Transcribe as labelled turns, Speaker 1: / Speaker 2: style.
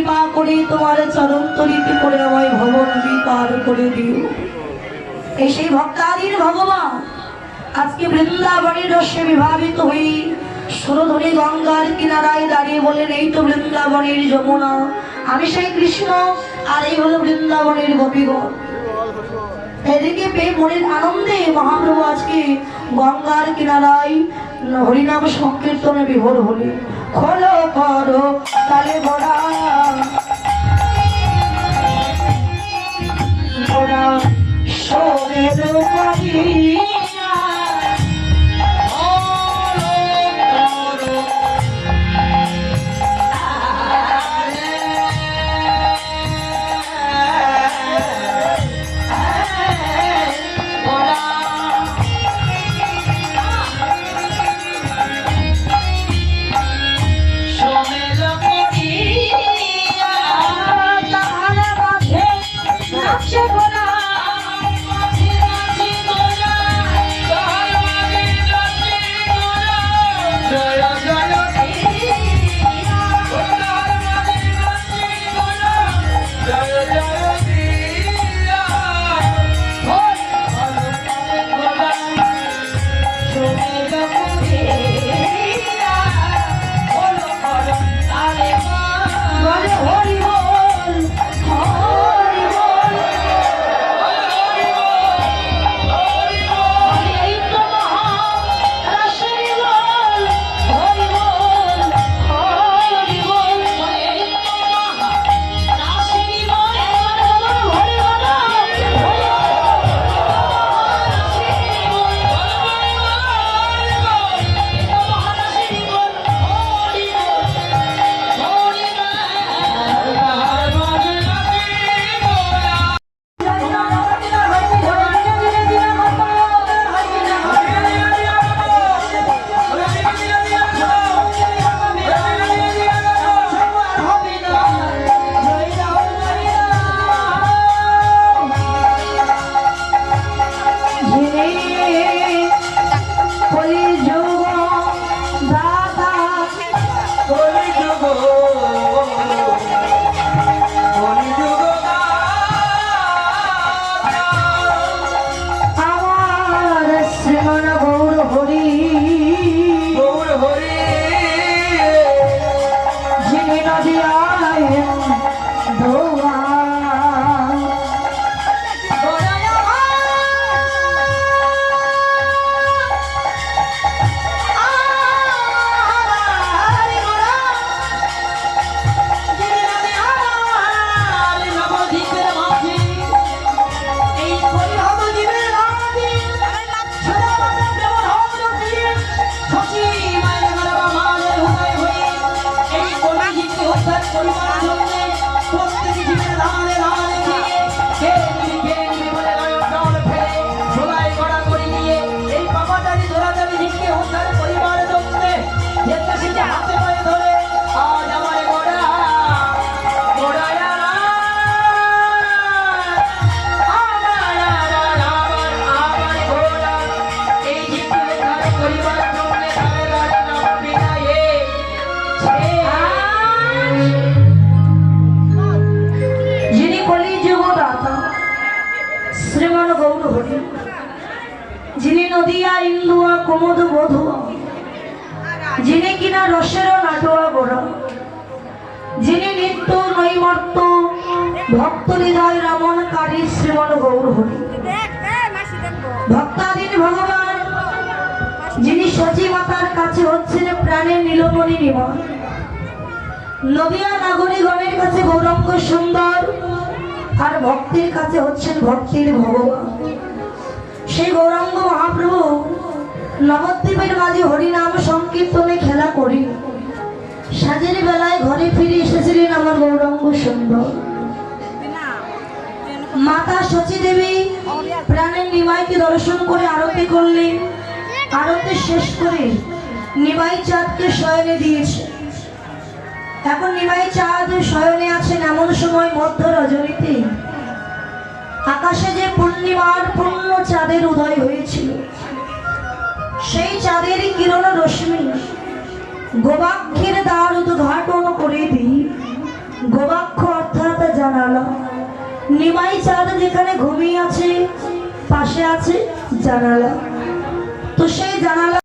Speaker 1: কৃপা করে তোমার চরণ তরিতে করে আমায় ভবন পার করে দিও। এই সেই ভক্তাদির ভগবান আজকে বৃন্দাবনের রসে বিভাবিত হই সুরধনী গঙ্গার কিনারায় দাঁড়িয়ে বলেন, এই তো বৃন্দাবনের যমুনা, আমি সেই কৃষ্ণ, আর এই হলো বৃন্দাবনের গোপীগণ। এদিকে পেয়ে মনের আনন্দে মহাপ্রভু আজকে গঙ্গার কিনারায় হরিনাম সংকীর্তনে বিভোর হলে। খোলো করো তালে বড়া বড়া সোনের বাড়ি যিনি নদিয়া ইন্দুয়া কুমুদ বধুয়া, যিনি কিনা রসের নাটুয়া গোড়া, যিনি নিত্য নৈমর্ত ভক্ত হৃদয় রমণকারী শ্রীমন গৌর হরি। ভক্তাধীন ভগবান যিনি সচী মাতার কাছে হচ্ছেন প্রাণের নীলমণি নিবাস, নদিয়া নাগরিকগণের কাছে গৌরঙ্গ সুন্দর, আর ভক্তির কাছে হচ্ছেন ভক্তির ভগবান। সেই গৌরাঙ্গ মহাপ্রভু নবদ্বীপের মাঝে হরিনাম সংকীর্তনে খেলা করি সাজের বেলায় ঘরে ফিরে এসেছিলেন আমার গৌরাঙ্গ সুন্দর। মাতা সচী দেবী প্রাণের নিমাইকে দর্শন করে আরতি করলেন। আরতি শেষ করে নিমাই চাঁদকে শয়নে দিয়েছে। এখন নিমাই চাঁদ শয়নে আছেন। এমন সময় মধ্য রজনীতে আকাশে যে পূর্ণিমার পূর্ণ চাঁদের উদয় হয়েছিল, সেই চাঁদের কিরণ রশ্মি গোবাক্ষের দ্বার উদ্ঘাটন করে দিয়ে গোবাক্ষ অর্থাৎ জানালা। নিমাই চাঁদ যেখানে ঘুমিয়ে আছে পাশে আছে জানালা। তো সেই জানালা